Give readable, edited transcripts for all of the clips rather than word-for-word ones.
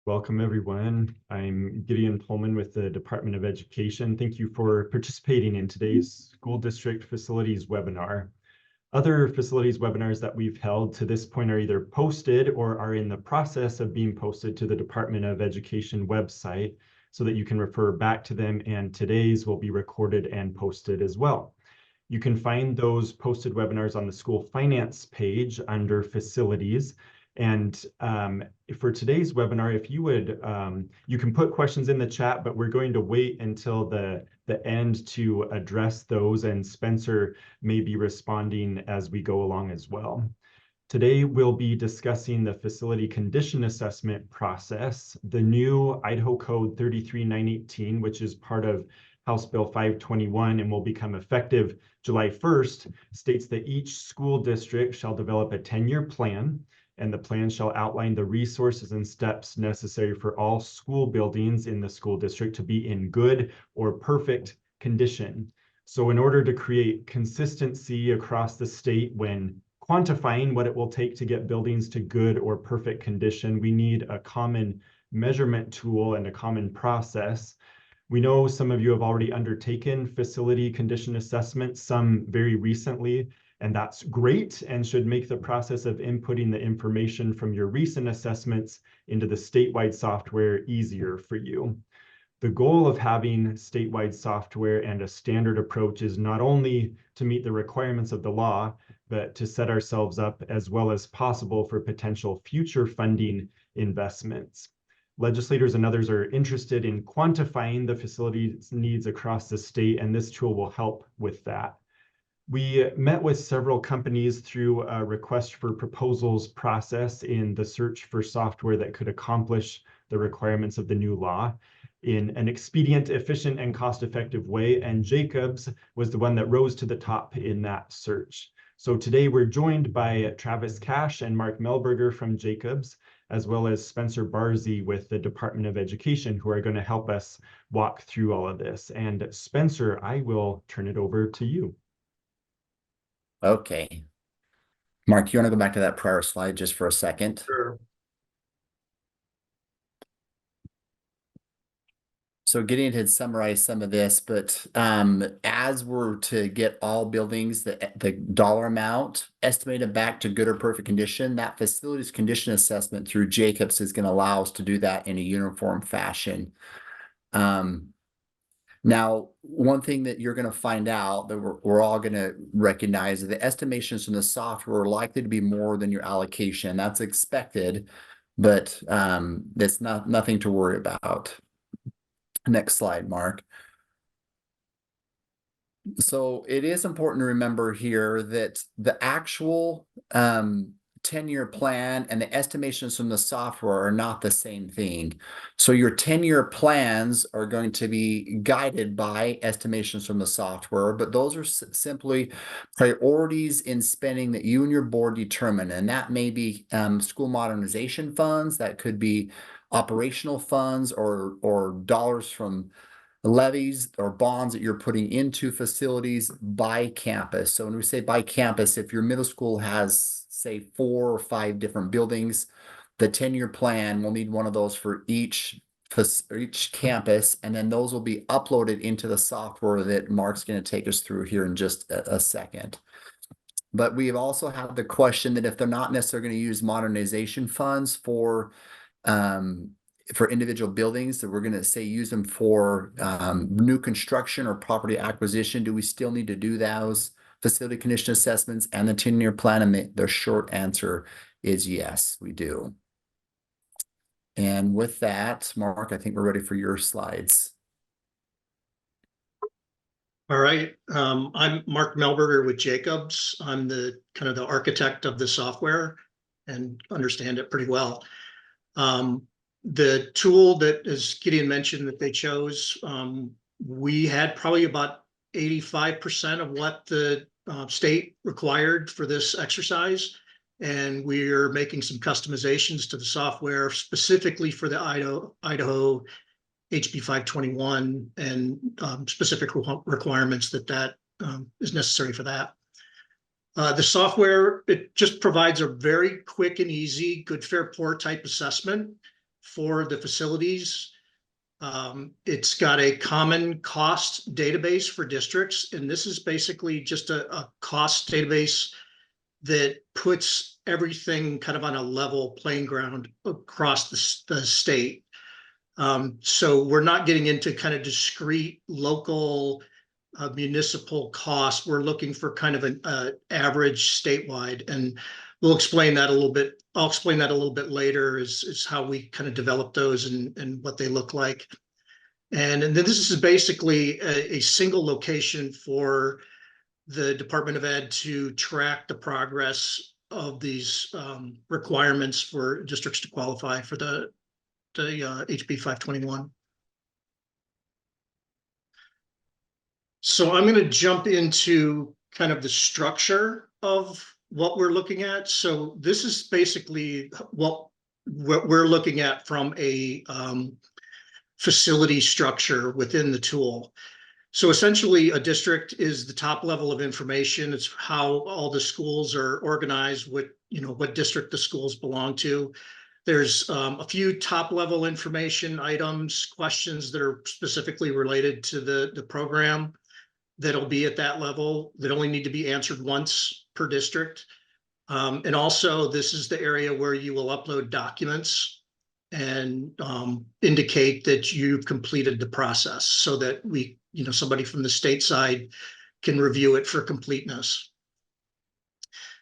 Welcome, everyone. I'm Gideon Pullman with the Department of Education. Thank you for participating in today's School District Facilities webinar. Other facilities webinars that we've held to this point are either posted or are in the process of being posted to the Department of Education website so that you can refer back to them, and today's will be recorded and posted as well. You can find those posted webinars on the school finance page under facilities. And for today's webinar, if you would, you can put questions in the chat, but we're going to wait until the end to address those, and Spencer may be responding as we go along as well. Today, we'll be discussing the facility condition assessment process. The new Idaho Code 33918, which is part of House Bill 521 and will become effective July 1st, states that each school district shall develop a 10-year plan, and the plan shall outline the resources and steps necessary for all school buildings in the school district to be in good or perfect condition. So in order to create consistency across the state when quantifying what it will take to get buildings to good or perfect condition, we need a common measurement tool and a common process. We know some of you have already undertaken facility condition assessments, some very recently, and that's great and should make the process of inputting the information from your recent assessments into the statewide software easier for you. The goal of having statewide software and a standard approach is not only to meet the requirements of the law, but to set ourselves up as well as possible for potential future funding investments. Legislators and others are interested in quantifying the facilities needs across the state, and this tool will help with that. We met with several companies through a request for proposals process in the search for software that could accomplish the requirements of the new law in an expedient, efficient, and cost-effective way, and Jacobs was the one that rose to the top in that search. So today we're joined by Travis Cash and Mark Melberger from Jacobs, as well as Spencer Barzy with the Department of Education, who are going to help us walk through all of this. And Spencer, I will turn it over to you. Okay. Mark, you want to go back to that prior slide just for a second? Sure. So Gideon had summarized some of this, but as we're to get all buildings, the dollar amount estimated back to good or perfect condition, that facilities condition assessment through Jacobs is going to allow us to do that in a uniform fashion. Now, one thing that you're going to find out that we're all going to recognize is the estimations from the software are likely to be more than your allocation. That's expected, but that's nothing to worry about. Next slide, Mark. So it is important to remember here that the actual 10-year plan and the estimations from the software are not the same thing. So your 10-year plans are going to be guided by estimations from the software, but those are simply priorities in spending that you and your board determine. And that may be school modernization funds, that could be operational funds, or dollars from levies or bonds that you're putting into facilities by campus. So when we say by campus, if your middle school has, say, 4 or 5 different buildings, the 10-year plan will need one of those for each campus, and then those will be uploaded into the software that Mark's going to take us through here in just a second. But we've also had the question that if they're not necessarily going to use modernization funds for individual buildings, that we're going to say use them for new construction or property acquisition, do we still need to do those facility condition assessments and the 10-year plan? And the short answer is yes, we do. And with that, Mark, I think we're ready for your slides. All right. I'm Mark Melberger with Jacobs. I'm the kind of the architect of the software and understand it pretty well. The tool that, as Gideon mentioned, that they chose, we had probably about 85% of what the state required for this exercise. And we're making some customizations to the software specifically for the Idaho HB 521 and specific requirements that is necessary for that. The software, it just provides a very quick and easy good, fair, poor type assessment for the facilities. It's got a common cost database for districts, and this is basically just a cost database that puts everything kind of on a level playing ground across the state. So we're not getting into kind of discrete local municipal costs. We're looking for kind of an average statewide, and we'll explain that a little bit. I'll explain that a little bit later is how we kind of develop those and what they look like. And then this is basically a single location for the Department of Ed to track the progress of these requirements for districts to qualify for the HB 521. So I'm going to jump into kind of the structure of what we're looking at. So this is basically what we're looking at from a facility structure within the tool. So essentially, a district is the top level of information. It's how all the schools are organized, what district the schools belong to. There's a few top level information items, questions that are specifically related to the program that'll be at that level that only need to be answered once per district. And also, this is the area where you will upload documents and indicate that you've completed the process so that somebody from the state side can review it for completeness.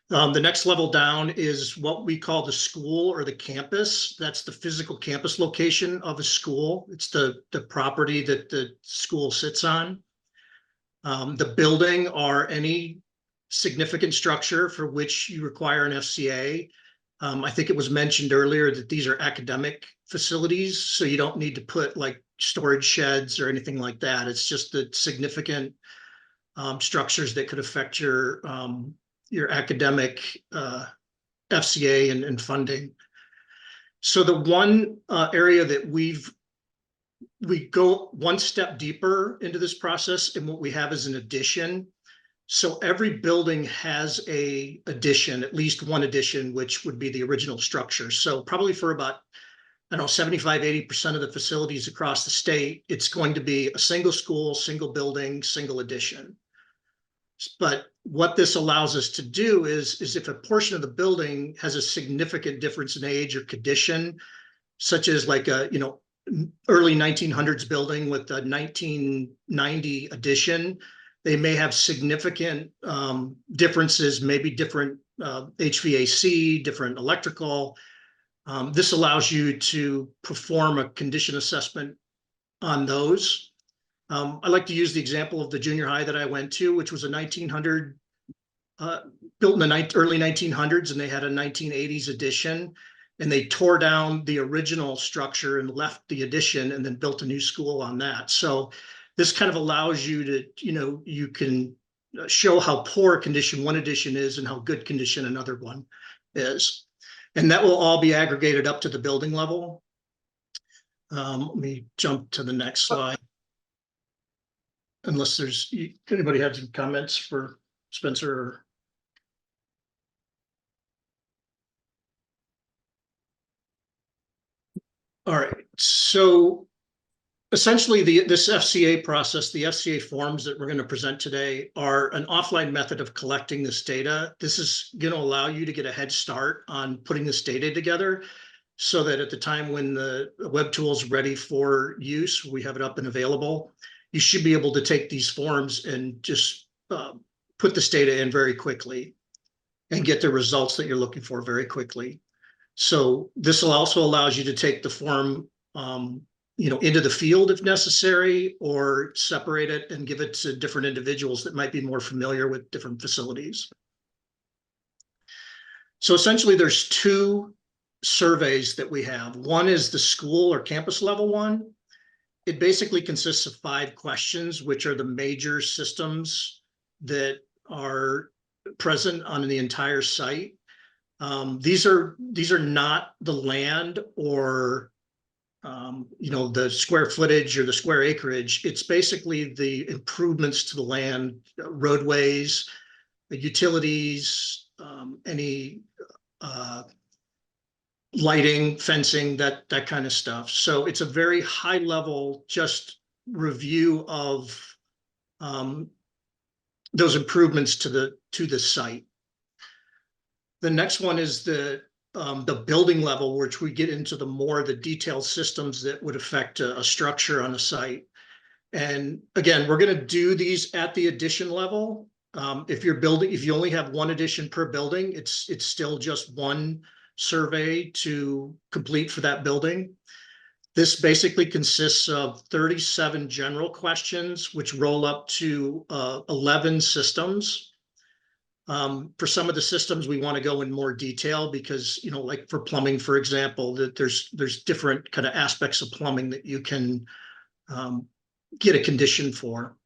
The next level down is what we call the school or the campus. That's the physical campus location of a school. It's the property that the school sits on. The building or any significant structure for which you require an FCA. I think it was mentioned earlier that these are academic facilities, so you don't need to put like storage sheds or anything like that. It's just the significant structures that could affect your academic FCA and funding. So the one area that we go one step deeper into this process, and what we have is an addition. So every building has a addition, at least one addition, which would be the original structure. So probably for about, 75–80% of the facilities across the state, it's going to be a single school, single building, single addition. But what this allows us to do is if a portion of the building has a significant difference in age or condition, such as like a, early 1900s building with a 1990 addition, they may have significant differences, maybe different HVAC, different electrical. This allows you to perform a condition assessment on those. I like to use the example of the junior high that I went to, which was a 1900, built in the early 1900s, and they had a 1980s addition. And they tore down the original structure and left the addition and then built a new school on that. So this kind of allows you to, you can show how poor condition one addition is and how good condition another one is. And that will all be aggregated up to the building level. Let me jump to the next slide. Unless there's, anybody has some comments for Spencer? All right, so essentially this FCA process, the FCA forms that we're going to present today are an offline method of collecting this data. This is going to allow you to get a head start on putting this data together so that at the time when the web tool is ready for use, we have it up and available. You should be able to take these forms and just put this data in very quickly and get the results that you're looking for very quickly. So this will also allows you to take the form, into the field if necessary, or separate it and give it to different individuals that might be more familiar with different facilities. So essentially there's two surveys that we have. One is the school or campus level one. It basically consists of 5 questions, which are the major systems that are present on the entire site. These are not the land or the square footage or the square acreage. It's basically the improvements to the land, roadways, the utilities, any lighting, fencing, that kind of stuff. So it's a very high level just review of those improvements to the site. The next one is the building level, which we get into the detailed systems that would affect a structure on a site. And again, we're going to do these at the addition level. If you only have one addition per building, it's still just one survey to complete for that building. This basically consists of 37 general questions, which roll up to 11 systems. For some of the systems, we want to go in more detail because, like for plumbing, for example, that there's different kind of aspects of plumbing that you can get a condition for.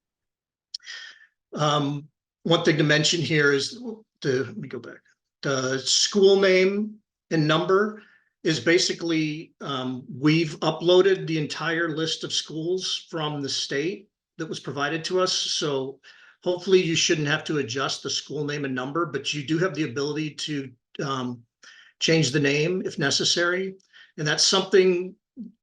One thing to mention here is let me go back. The school name and number is basically, we've uploaded the entire list of schools from the state that was provided to us. So hopefully you shouldn't have to adjust the school name and number, but you do have the ability to change the name if necessary. And that's something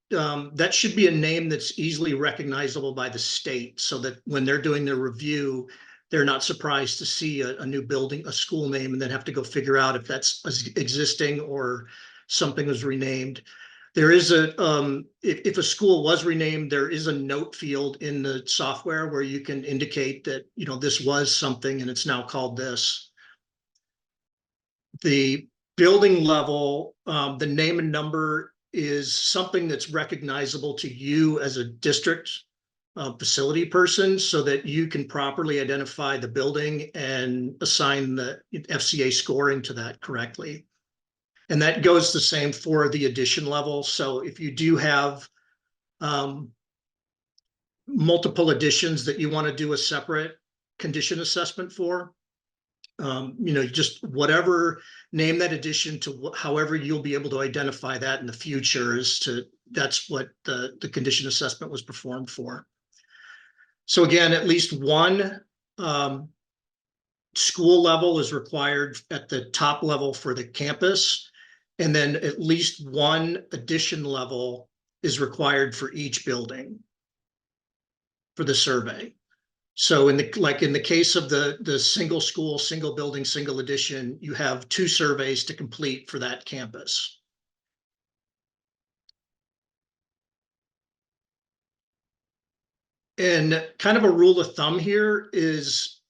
that should be a name that's easily recognizable by the state, so that when they're doing their review, they're not surprised to see a new building, a school name, and then have to go figure out if that's existing or something was renamed. There is if a school was renamed, there is a note field in the software where you can indicate that, this was something and it's now called this. The building level, the name and number is something that's recognizable to you as a district facility person, so that you can properly identify the building and assign the FCA scoring to that correctly. And that goes the same for the addition level. So if you do have multiple additions that you want to do a separate condition assessment for, just whatever, name that addition to however you'll be able to identify that in the future that's what the condition assessment was performed for. So again, at least one school level is required at the top level for the campus, and then at least one addition level is required for each building for the survey. So in the case of the single school, single building, single addition, you have 2 surveys to complete for that campus. And kind of a rule of thumb here is,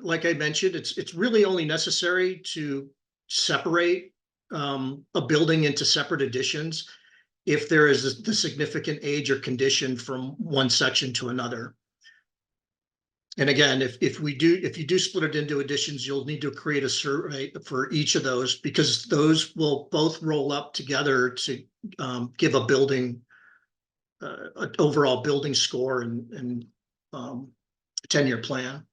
like I mentioned, it's really only necessary to separate a building into separate additions if there is the significant age or condition from one section to another. And again, if you do split it into additions, you'll need to create a survey for each of those, because those will both roll up together to give a building an overall building score and 10-year plan.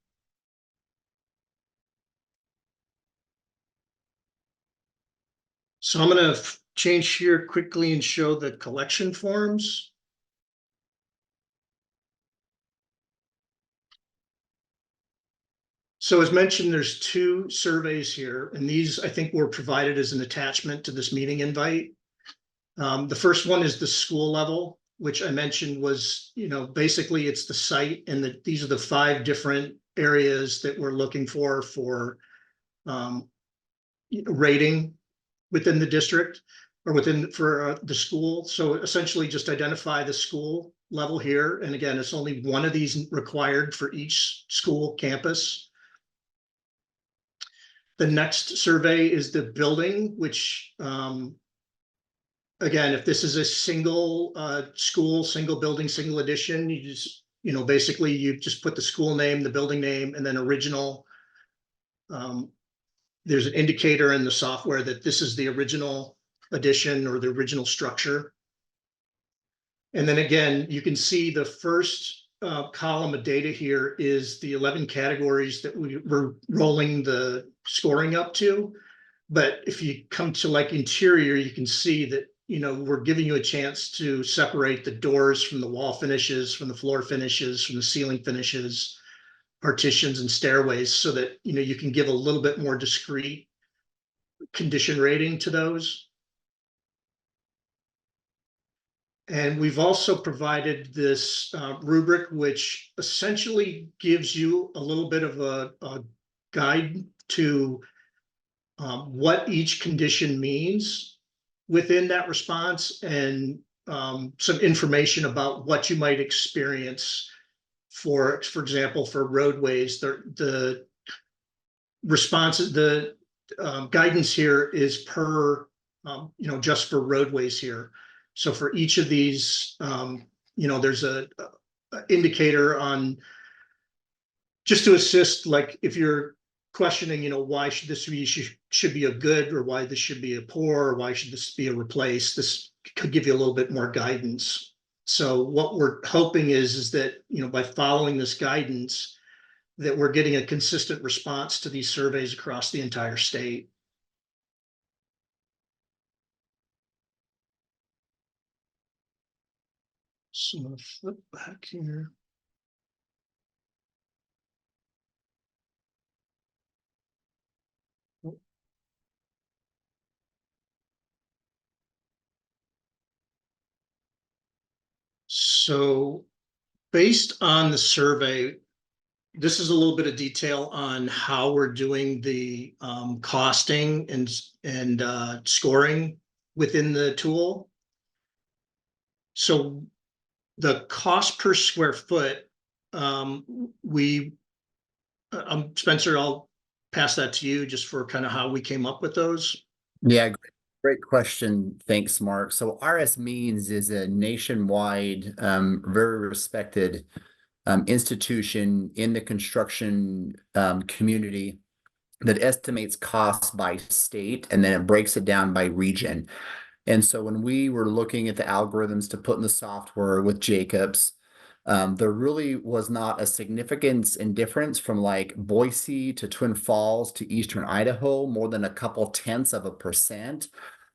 So I'm going to change here quickly and show the collection forms. So as mentioned, there's 2 surveys here, and these I think were provided as an attachment to this meeting invite. The first one is the school level, which I mentioned was, basically it's the site, and these are the 5 different areas that we're looking for rating within the district or for the school. So essentially just identify the school level here. And again, it's only one of these required for each school campus. The next survey is the building, which again, if this is a single school, single building, single addition, you just, basically you just put the school name, the building name, and then original. There's an indicator in the software that this is the original addition or the original structure. And then again, you can see the first column of data here is the 11 categories that we were rolling the scoring up to. But if you come to like interior, you can see that, we're giving you a chance to separate the doors from the wall finishes, from the floor finishes, from the ceiling finishes, partitions and stairways, so that, you can give a little bit more discrete condition rating to those. And we've also provided this rubric, which essentially gives you a little bit of a guide to what each condition means within that response, and some information about what you might experience. For example, for roadways, the responses, the guidance here is per, just for roadways here. So for each of these, there's a indicator on, just to assist, like if you're questioning, why should this be, should be a good, or why this should be a poor, or why should this be a replace, this could give you a little bit more guidance. So what we're hoping is that, by following this guidance, that we're getting a consistent response to these surveys across the entire state. So I'm gonna flip back here. So based on the survey, this is a little bit of detail on how we're doing the costing and scoring within the tool. So the cost per square foot, Spencer, I'll pass that to you just for kind of how we came up with those. Yeah, great question. Thanks, Mark. So RS Means is a nationwide, very respected institution in the construction community that estimates costs by state, and then it breaks it down by region. And so when we were looking at the algorithms to put in the software with Jacobs, there really was not a significance in difference from like Boise to Twin Falls to Eastern Idaho, more than a couple tenths of a percent.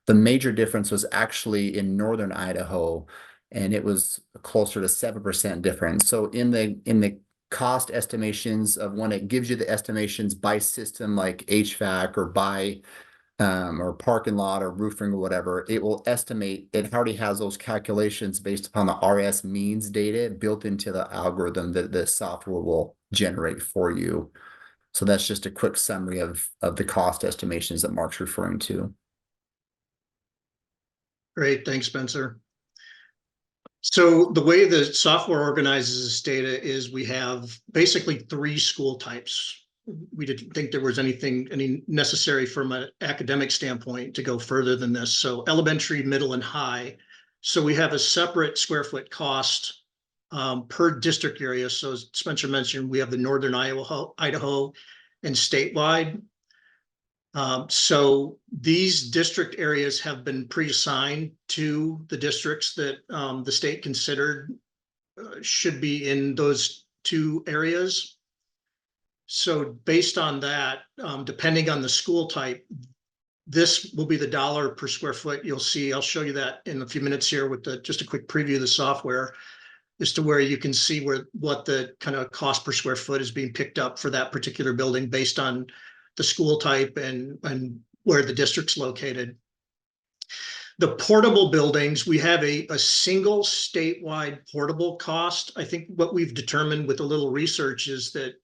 The major difference was actually in Northern Idaho, and it was closer to 7% difference. So in the cost estimations of when it gives you the estimations by system like HVAC or by or parking lot or roofing or whatever, it will estimate, it already has those calculations based upon the RS Means data built into the algorithm that the software will generate for you. So that's just a quick summary of the cost estimations that Mark's referring to. Great, thanks, Spencer. So the way the software organizes this data is we have basically 3 school types. We didn't think there was any necessary from an academic standpoint to go further than this. So elementary, middle, and high. So we have a separate square foot cost per district area. So as Spencer mentioned, we have the Northern Idaho and statewide. So these district areas have been pre-assigned to the districts that the state considered should be in those 2 areas. So based on that, depending on the school type, this will be the dollar per square foot. You'll see, I'll show you that in a few minutes here with just a quick preview of the software, as to where you can see what the kind of cost per square foot is being picked up for that particular building based on the school type and where the district's located. The portable buildings, we have a single statewide portable cost. I think what we've determined with a little research is that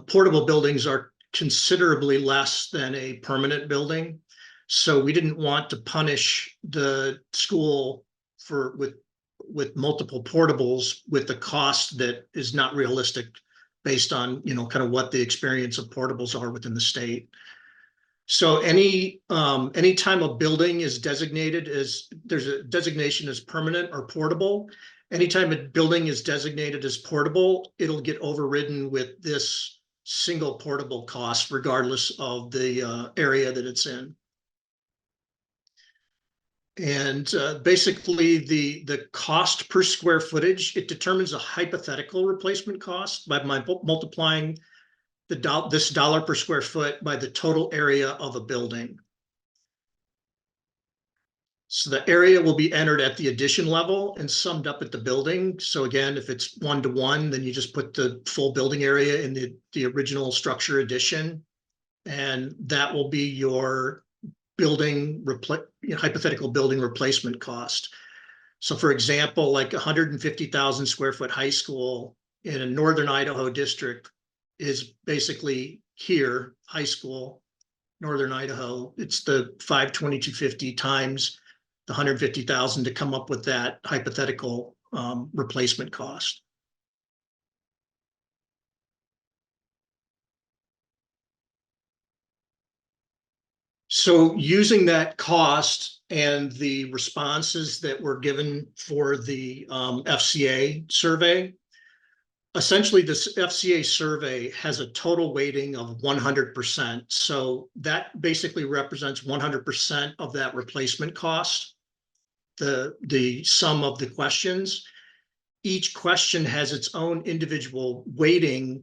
portable buildings are considerably less than a permanent building. So we didn't want to punish the school with multiple portables with the cost that is not realistic based on, kind of what the experience of portables are within the state. So anytime a building is designated as, there's a designation as permanent or portable, anytime a building is designated as portable, it'll get overridden with this single portable cost, regardless of the area that it's in. And basically the cost per square footage, it determines a hypothetical replacement cost by multiplying this dollar per square foot by the total area of a building. So the area will be entered at the addition level and summed up at the building. So again, if it's 1-to-1, then you just put the full building area in the original structure addition, and that will be your hypothetical building replacement cost. So for example, like 150,000 square foot high school in a northern Idaho district is basically here, high school, northern Idaho. It's the 52250 times the 150,000 to come up with that hypothetical replacement cost. So using that cost and the responses that were given for the FCA survey, essentially this FCA survey has a total weighting of 100%. So that basically represents 100% of that replacement cost, the sum of the questions. Each question has its own individual weighting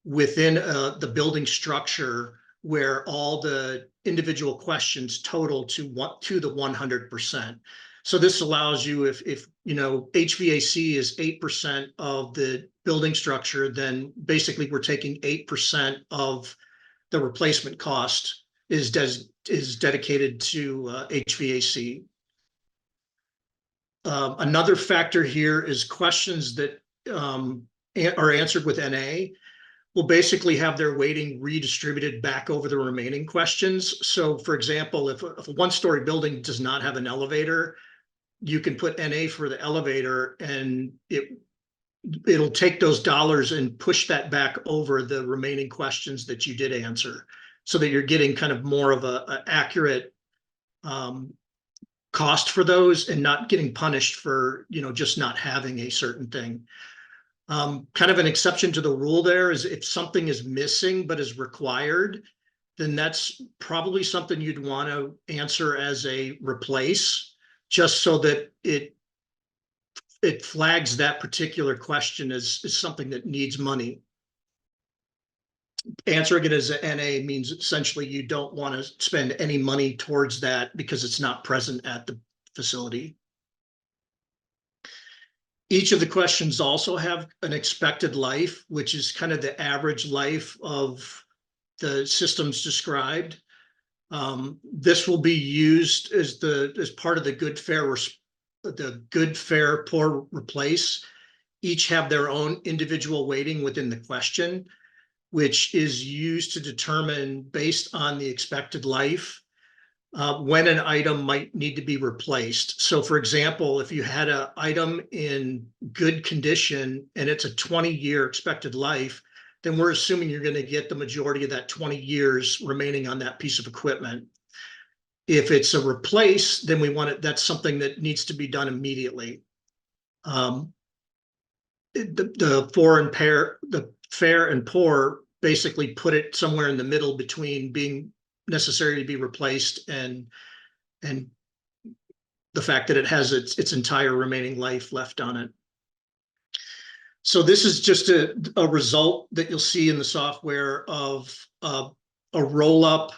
within the building structure, where all the individual questions total to the 100%. So this allows you, if you know HVAC is 8% of the building structure, then basically we're taking 8% of the replacement cost is dedicated to HVAC. Another factor here is questions that are answered with NA will basically have their weighting redistributed back over the remaining questions. So for example, if a one-story building does not have an elevator, you can put NA for the elevator and it'll take those dollars and push that back over the remaining questions that you did answer, so that you're getting kind of more of a accurate cost for those and not getting punished for, you know, just not having a certain thing. Kind of an exception to the rule there is if something is missing but is required, then that's probably something you'd want to answer as a replace, just so that it flags that particular question as something that needs money. Answering it as an NA means essentially you don't want to spend any money towards that because it's not present at the facility. Each of the questions also have an expected life, which is kind of the average life of the systems described. This will be used as part of the good, fair, poor, replace. Each have their own individual weighting within the question, which is used to determine, based on the expected life, when an item might need to be replaced. So for example, if you had an item in good condition and it's a 20-year expected life, then we're assuming you're going to get the majority of that 20 years remaining on that piece of equipment. If it's a replace, then we want it, that's something that needs to be done immediately. The fair and poor basically put it somewhere in the middle between being necessary to be replaced and the fact that it has its entire remaining life left on it. So this is just a result that you'll see in the software of a roll-up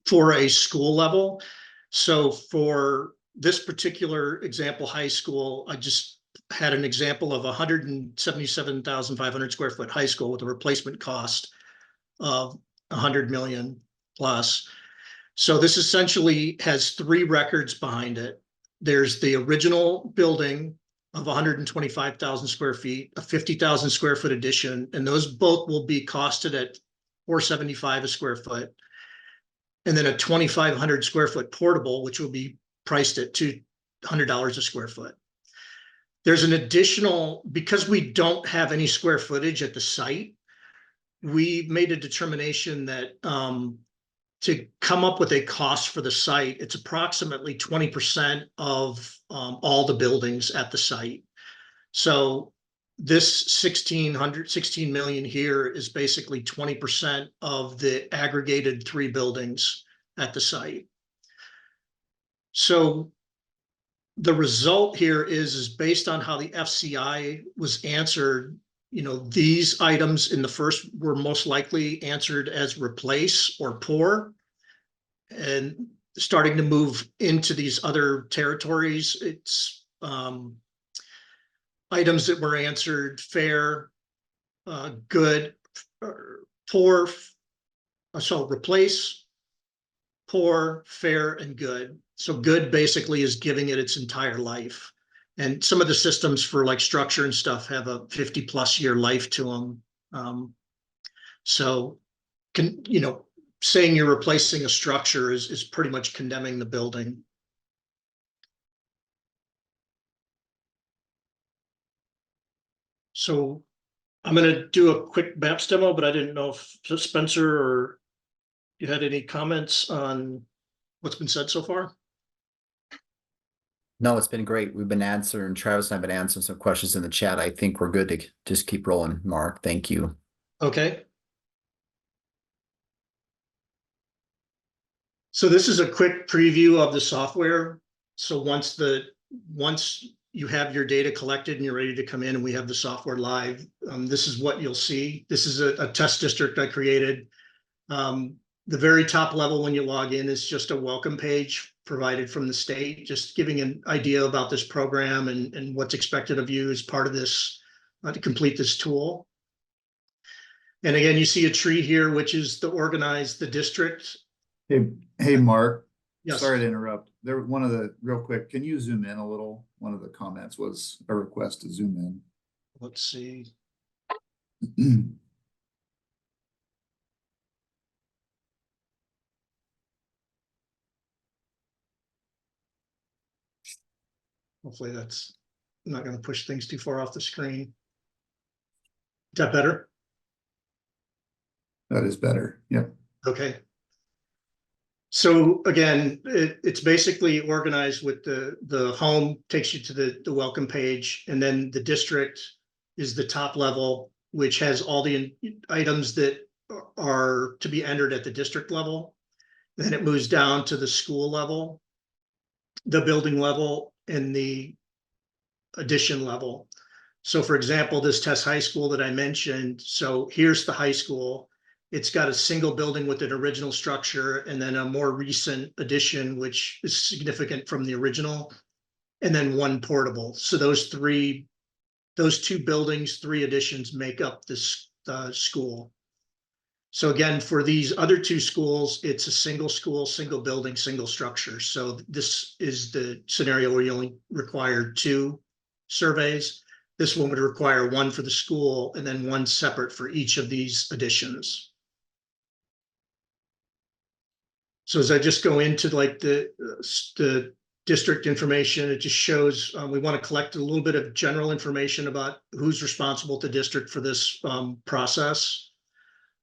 for a school level. So for this particular example, high school, I just had an example of 177,500 square foot high school with a replacement cost of 100 million plus. So this essentially has three records behind it. There's the original building of 125,000 square feet, a 50,000 square foot addition, and those both will be costed at $475 a square foot. And then a 2,500 square foot portable, which will be priced at $200 a square foot. There's an additional, because we don't have any square footage at the site, we made a determination that to come up with a cost for the site, it's approximately 20% of all the buildings at the site. So this 16 million here is basically 20% of the aggregated 3 buildings at the site. So the result here is based on how the FCI was answered. You know, these items in the first were most likely answered as replace or poor, and starting to move into these other territories, it's items that were answered fair, good, poor, so replace, poor, fair, and good. So good basically is giving it its entire life. And some of the systems for like structure and stuff have a 50+ year life to them. So saying you're replacing a structure is pretty much condemning the building. So I'm going to do a quick maps demo, but I didn't know if Spencer or you had any comments on what's been said so far. No, it's been great. We've been answering, Travis and I've been answering some questions in the chat. I think we're good to just keep rolling, Mark. Thank you. Okay. So this is a quick preview of the software. So once you have your data collected and you're ready to come in and we have the software live, this is what you'll see. This is a test district I created. The very top level when you log in is just a welcome page provided from the state, just giving an idea about this program and what's expected of you as part of this to complete this tool. And again, you see a tree here, which is to organize the district. Hey, Mark. Yes. Sorry to interrupt. Real quick, can you zoom in a little? One of the comments was a request to zoom in. Let's see. Hopefully that's I'm not going to push things too far off the screen. Is that better? That is better. Yep. Okay. So again, it's basically organized with the home takes you to the welcome page, and then the district is the top level, which has all the items that are to be entered at the district level. Then it moves down to the school level, the building level, and the addition level. So for example, this Test High School that I mentioned, so here's the high school. It's got a single building with an original structure and then a more recent addition, which is significant from the original, and then one portable. So those two buildings, 3 additions make up this school. So again, for these other 2 schools, it's a single school, single building, single structure. So this is the scenario where you only require 2 surveys. This one would require 1 for the school and then 1 separate for each of these additions. So as I just go into like the district information, it just shows we want to collect a little bit of general information about who's responsible at the district for this process.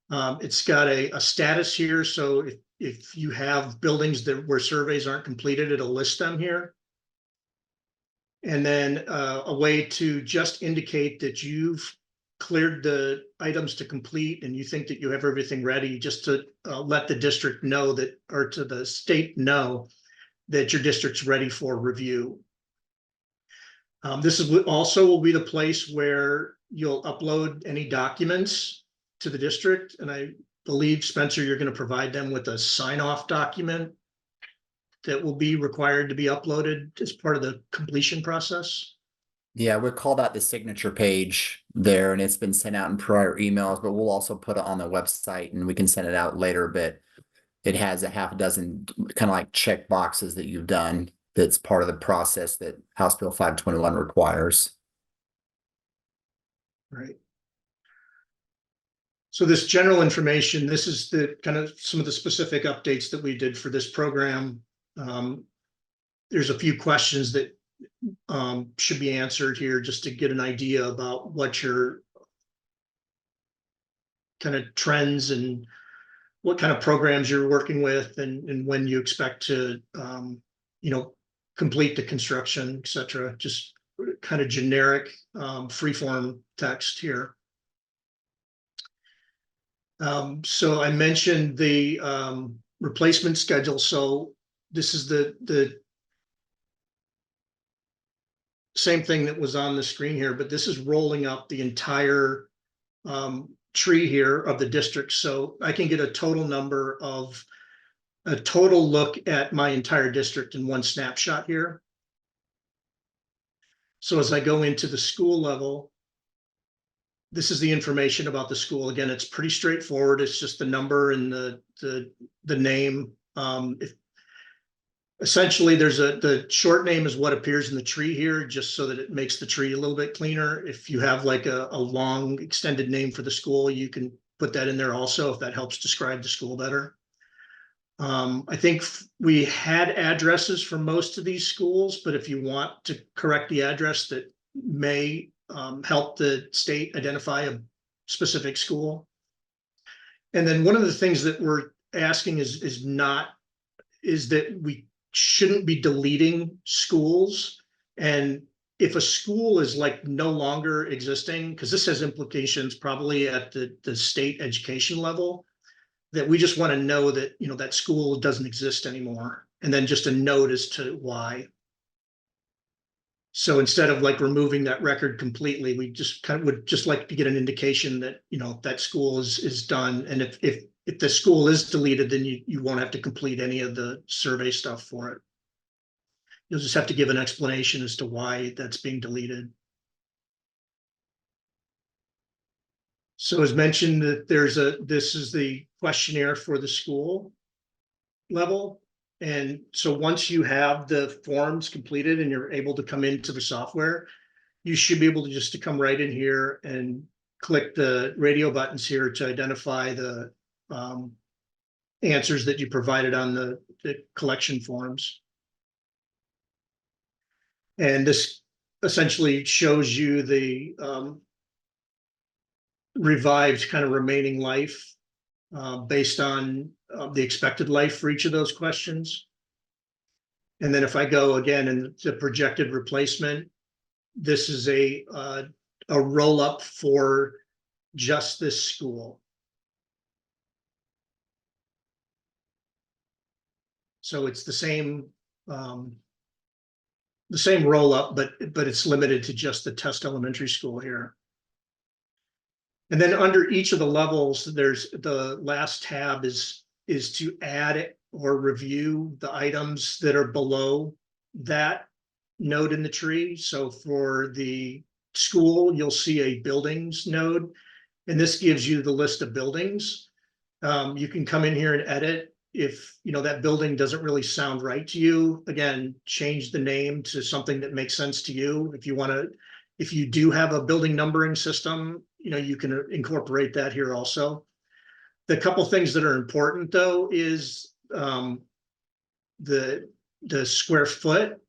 It's got a status here. So if you have buildings where surveys aren't completed, it'll list them here. And then a way to just indicate that you've cleared the items to complete and you think that you have everything ready, just to let the district know that, or to the state know that your district's ready for review. This is also will be the place where you'll upload any documents to the district. And I believe, Spencer, you're going to provide them with a sign-off document that will be required to be uploaded as part of the completion process. Yeah, we call that the signature page there, and it's been sent out in prior emails, but we'll also put it on the website and we can send it out later. But it has a half a dozen kind of like check boxes that you've done. That's part of the process that House Bill 521 requires. Right. So this general information, this is the kind of some of the specific updates that we did for this program. There's a few questions that should be answered here just to get an idea about what your kind of trends and what kind of programs you're working with and when you expect to, complete the construction, et cetera. Just kind of generic free-form text here. So I mentioned the replacement schedule. So this is the same thing that was on the screen here, but this is rolling up the entire tree here of the district. So I can get a total look at my entire district in one snapshot here. So as I go into the school level, this is the information about the school. Again, it's pretty straightforward. It's just the number and the name If essentially the short name is what appears in the tree here, just so that it makes the tree a little bit cleaner. If you have like a long extended name for the school, you can put that in there also if that helps describe the school better. I think we had addresses for most of these schools, but if you want to correct the address, that may help the state identify a specific school. And then one of the things that we're asking is that we shouldn't be deleting schools. And if a school is like no longer existing, because this has implications probably at the state education level, that we just want to know that, you know, that school doesn't exist anymore. And then just a note as to why. So instead of like removing that record completely, we just kind of would just like to get an indication that, you know, that school is done. And if the school is deleted, then you won't have to complete any of the survey stuff for it. You'll just have to give an explanation as to why that's being deleted. So as mentioned, that this is the questionnaire for the school level. And so once you have the forms completed and you're able to come into the software, you should be able to just come right in here and click the radio buttons here to identify the answers that you provided on the collection forms. And this essentially shows you the revived kind of remaining life based on the expected life for each of those questions. And then if I go again in the projected replacement, this is a roll up for just this school. So it's the same roll up, but it's limited to just the Test Elementary School here. And then under each of the levels, there's the last tab is to add or review the items that are below that node in the tree. So for the school, you'll see a buildings node, and this gives you the list of buildings. You can come in here and edit if you know that building doesn't really sound right to you. Again, change the name to something that makes sense to you. If you want to, if you do have a building numbering system, you know, you can incorporate that here also. The couple things that are important though is the square foot.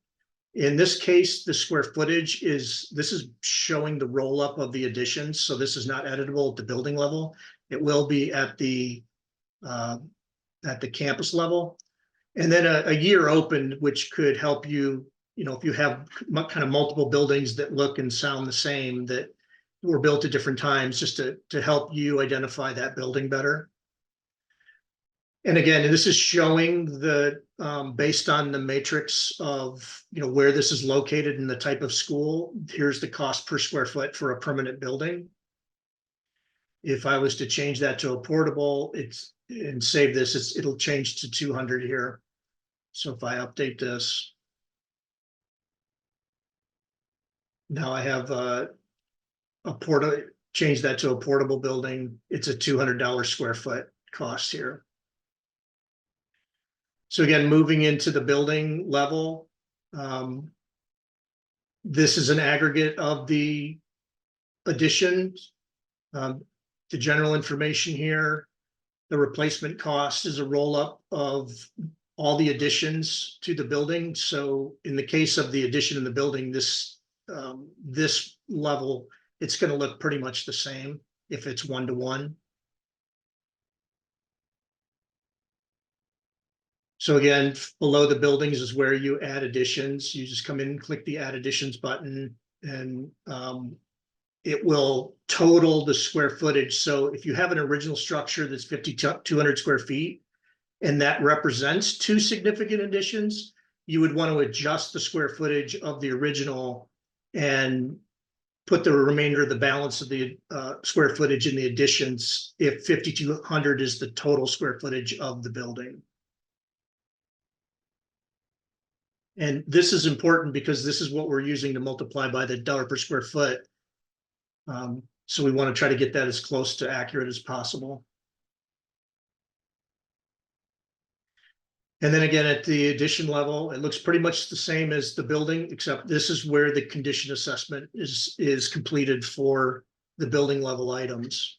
In this case, the square footage this is showing the roll up of the additions. So this is not editable at the building level. It will be at the campus level. And then a year opened, which could help you, you know, if you have kind of multiple buildings that look and sound the same that were built at different times, just to help you identify that building better. And again, this is showing the based on the matrix of, you know, where this is located and the type of school. Here's the cost per square foot for a permanent building. If I was to change that to a portable, and save this, it'll change to 200 here. So if I update this, now I have change that to a portable building. It's a $200 square foot cost here. So again, moving into the building level, this is an aggregate of the additions, the general information here. The replacement cost is a roll up of all the additions to the building. So in the case of the addition in the building, this level, it's going to look pretty much the same if it's 1-to-1. So again, below the buildings is where you add additions. You just come in and click the add additions button, and it will total the square footage. So if you have an original structure that's 5,200 square feet, and that represents 2 significant additions, you would want to adjust the square footage of the original and put the remainder of the balance of the square footage in the additions if 5,200 is the total square footage of the building. And this is important because this is what we're using to multiply by the dollar per square foot. So we want to try to get that as close to accurate as possible. And then again, at the addition level, it looks pretty much the same as the building, except this is where the condition assessment is completed for the building level items.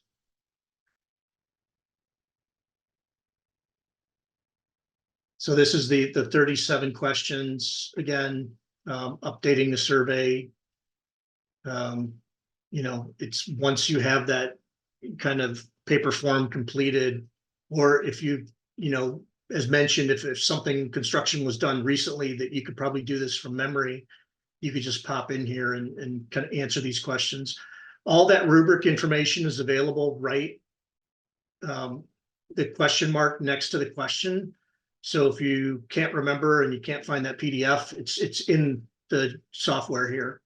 So this is the 37 questions, again, updating the survey. You know, it's once you have that kind of paper form completed, or if you know, as mentioned, if something construction was done recently that you could probably do this from memory, you could just pop in here and kind of answer these questions. All that rubric information is available right, the question mark next to the question. So if you can't remember and you can't find that PDF, it's in the software here.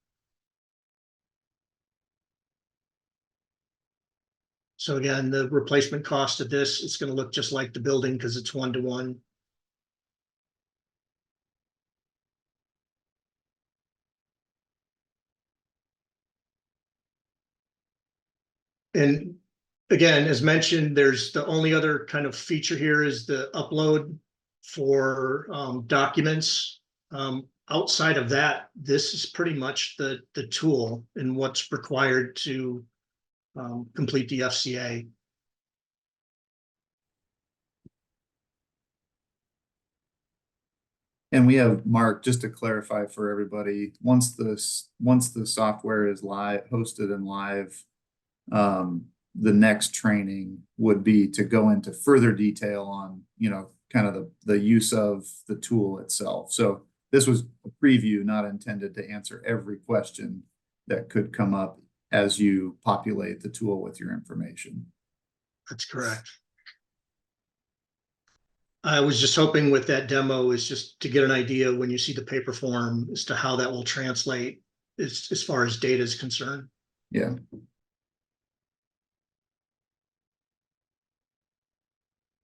So again, the replacement cost of this, it's going to look just like the building because it's 1-to-1. And again, as mentioned, there's the only other kind of feature here is the upload for documents. Outside of that, this is pretty much the tool and what's required to complete the FCA. And we have, Mark, just to clarify for everybody, once the software is live, hosted and live, the next training would be to go into further detail on, you know, kind of the use of the tool itself. So this was a preview, not intended to answer every question that could come up as you populate the tool with your information. That's correct. I was just hoping with that demo is just to get an idea when you see the paper form as to how that will translate as far as data is concerned. Yeah.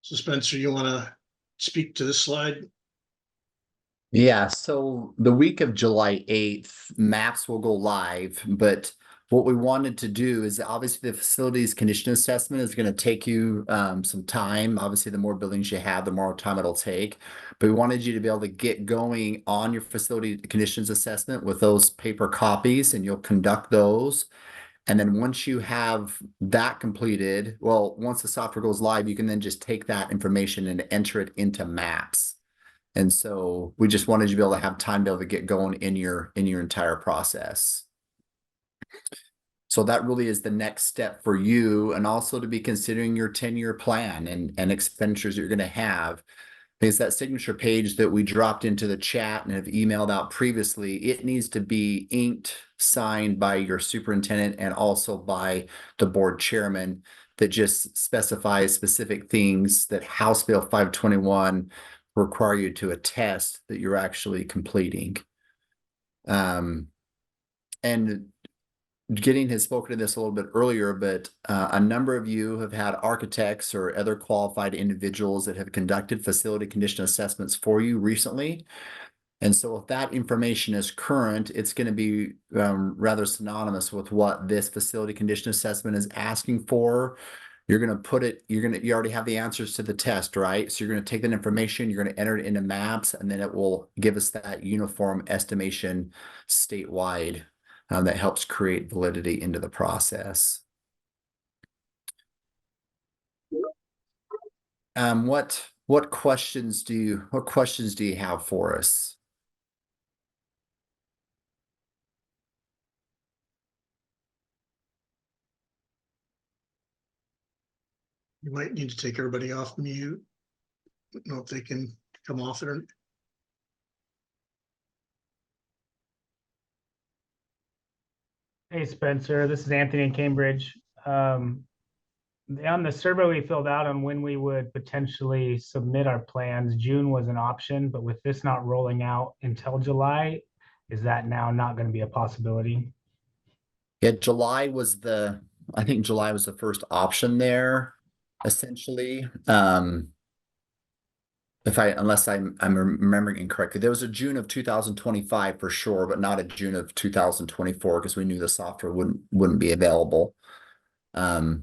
So Spencer, you want to speak to this slide? Yeah, so the week of July 8th, maps will go live, but what we wanted to do is obviously the facilities condition assessment is going to take you some time. Obviously, the more buildings you have, the more time it'll take. But we wanted you to be able to get going on your facility conditions assessment with those paper copies, and you'll conduct those. And then once you have that completed, well, once the software goes live, you can then just take that information and enter it into maps. And so we just wanted you to be able to have time to be able to get going in your entire process. So that really is the next step for you, and also to be considering your 10-year plan and expenditures that you're going to have. Because that signature page that we dropped into the chat and have emailed out previously, it needs to be inked, signed by your superintendent and also by the board chairman, that just specifies specific things that House Bill 521 require you to attest that you're actually completing. And Gideon has spoken to this a little bit earlier, but a number of you have had architects or other qualified individuals that have conducted facility condition assessments for you recently. And so if that information is current, it's going to be rather synonymous with what this facility condition assessment is asking for. You're going to put it, you already have the answers to the test, right? So you're going to take that information, you're going to enter it into maps, and then it will give us that uniform estimation statewide that helps create validity into the process. What questions do you have for us? You might need to take everybody off mute. I don't know if they can come off it or. Hey Spencer, this is Anthony in Cambridge. On the survey we filled out on when we would potentially submit our plans, June was an option, but with this not rolling out until July, is that now not going to be a possibility? Yeah, I think July was the first option there, essentially. Unless I'm remembering incorrectly, there was a June of 2025 for sure, but not a June of 2024 because we knew the software wouldn't be available. Hope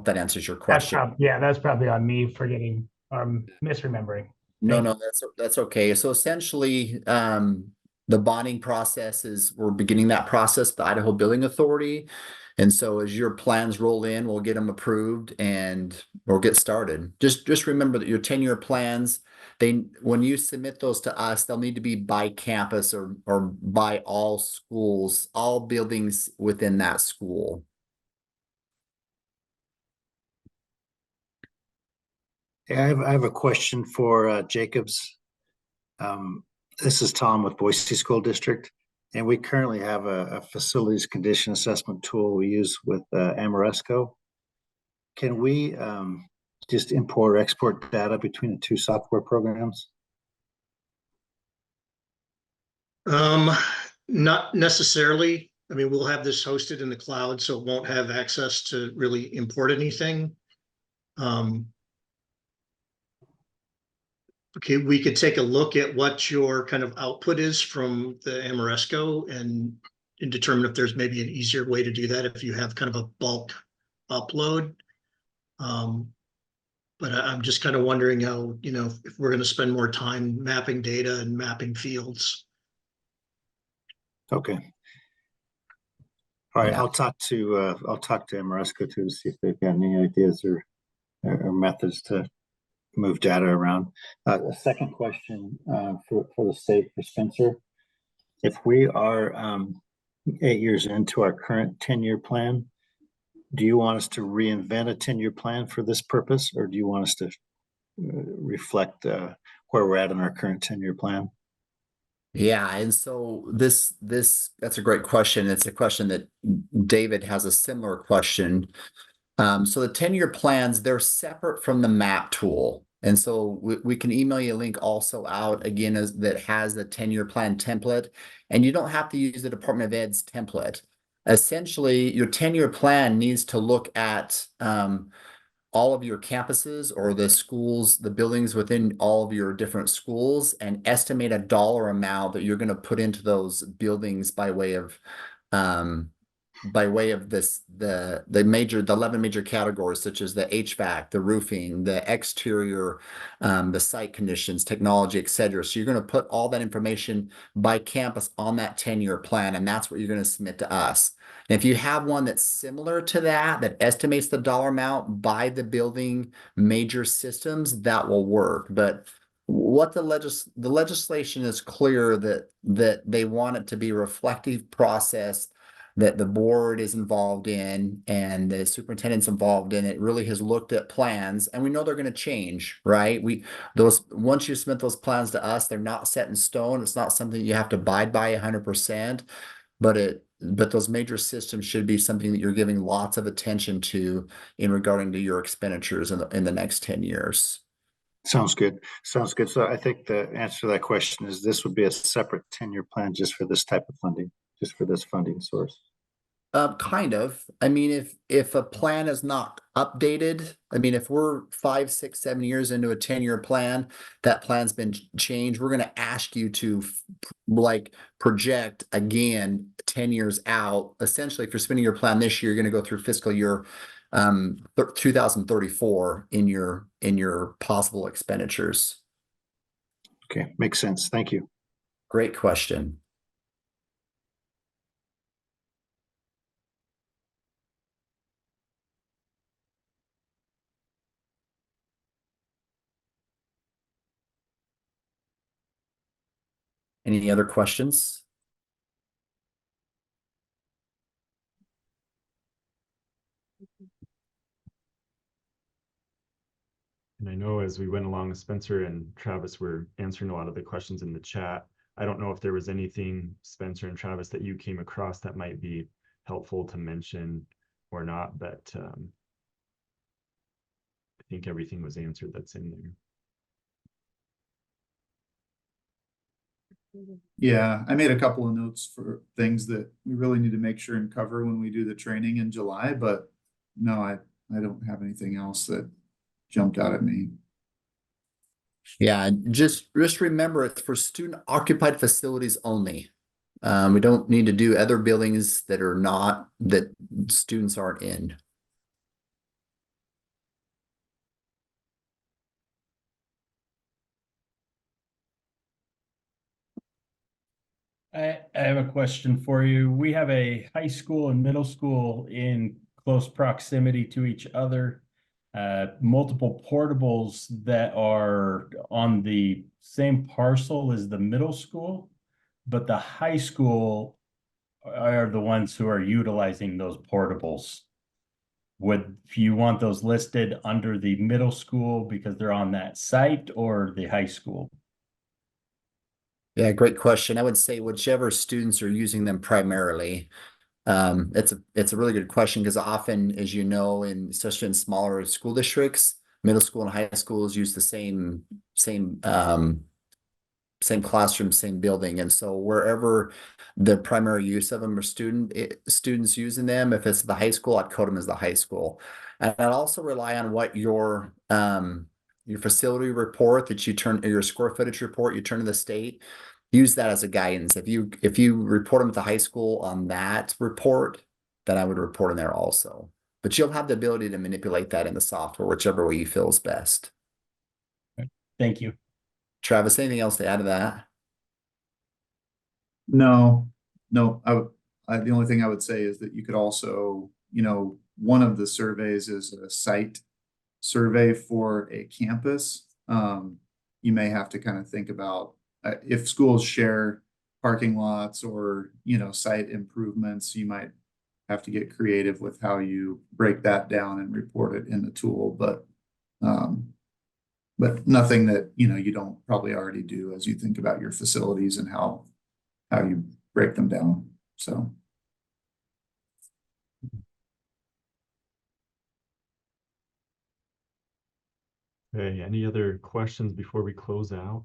that answers your question. That's probably on me for getting I'm misremembering. No, Thank no, that's okay. So essentially, the bonding process is, we're beginning that process, the Idaho Building Authority. And so as your plans roll in, we'll get them approved and we'll get started. Just remember that your 10-year plans, when you submit those to us, they'll need to be by campus or by all schools, all buildings within that school. Yeah, I have a question for Jacobs. This is Tom with Boise School District, and we currently have a facilities condition assessment tool we use with Amoresco. Can we just import or export data between the two software programs? Not necessarily. I mean, we'll have this hosted in the cloud, so it won't have access to really import anything. Okay, we could take a look at what your kind of output is from the Amoresco and determine if there's maybe an easier way to do that if you have kind of a bulk upload. But I'm just kind of wondering how, if we're going to spend more time mapping data and mapping fields. Okay. All right, Yeah. I'll talk to Amoresco too to see if they've got any ideas or methods to move data around. A second question for the state, for Spencer. If we are 8 years into our current 10-year plan, do you want us to reinvent a 10-year plan for this purpose, or do you want us to reflect where we're at in our current 10-year plan? Yeah, and so that's a great question. It's a question that David has a similar question. So the 10-year plans, they're separate from the map tool. And so we can email you a link also out again that has the 10-year plan template. And you don't have to use the Department of Ed's template. Essentially, your 10-year plan needs to look at all of your campuses or the schools, the buildings within all of your different schools, and estimate a dollar amount that you're going to put into those buildings by way of this, the 11 major categories, such as the HVAC, the roofing, the exterior, the site conditions, technology, etc. So you're going to put all that information by campus on that 10-year plan, and that's what you're going to submit to us. And if you have one that's similar to that estimates the dollar amount by the building major systems, that will work. But what the legislation is clear that they want it to be a reflective process that the board is involved in and the superintendent's involved in. It really has looked at plans, and we know they're going to change, right? Once you submit those plans to us, they're not set in stone. It's not something you have to abide by 100%, but those major systems should be something that you're giving lots of attention to in regarding to your expenditures in the next 10 years. Sounds good. Sounds good. So I think the answer to that question is this would be a separate 10-year plan just for this type of funding, just for this funding source. Kind of. I mean, if a plan is not updated, I mean, if we're 5, 6, 7 years into a 10-year plan, that plan's been changed, we're going to ask you to project again 10 years out. Essentially, if you're spending your plan this year, you're going to go through fiscal year 2034 in your possible expenditures. Okay, makes sense. Thank you. Great question. Any other questions? And I know as we went along, Spencer and Travis were answering a lot of the questions in the chat. I don't know if there was anything, Spencer and Travis, that you came across that might be helpful to mention or not, but I think everything was answered that's in there. Yeah, I made a couple of notes for things that we really need to make sure and cover when we do the training in July, but no, I don't have anything else that jumped out at me. Yeah, just remember it's for student occupied facilities only. We don't need to do other buildings that students aren't in. I have a question for you. We have a high school and middle school in close proximity to each other. Multiple portables that are on the same parcel as the middle school, but the high school are the ones who are utilizing those portables. Would you want those listed under the middle school because they're on that site, or the high school? Yeah, great question. I would say whichever students are using them primarily. It's a really good question because often, as you know, especially in smaller school districts, middle school and high schools use the same classroom, same building, and so wherever the primary use of them are students using them, if it's the high school, I'd code them as the high school, and I'd also rely on what your facility report that you turn, your square footage report you turn to the state. Use that as a guidance. If you report them at the high school on that report, then I would report in there also. But you'll have the ability to manipulate that in the software, whichever way you feel is best. Thank you. Travis, anything else to add to that? No, the only thing I would say is that you could also, one of the surveys is a site survey for a campus. You may have to kind of think about if schools share parking lots or, site improvements, you might have to get creative with how you break that down and report it in the tool. But nothing that, you don't probably already do as you think about your facilities and how you break them down. So. Okay, any other questions before we close out?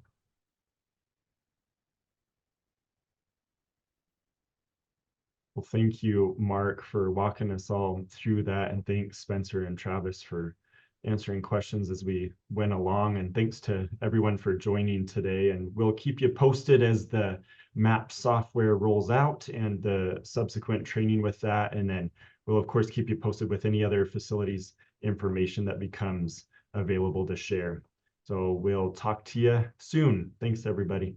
Well, thank you, Mark, for walking us all through that. And thanks, Spencer and Travis, for answering questions as we went along. And thanks to everyone for joining today. And we'll keep you posted as the MAP software rolls out and the subsequent training with that. And then we'll, of course, keep you posted with any other facilities information that becomes available to share. So we'll talk to you soon. Thanks, everybody.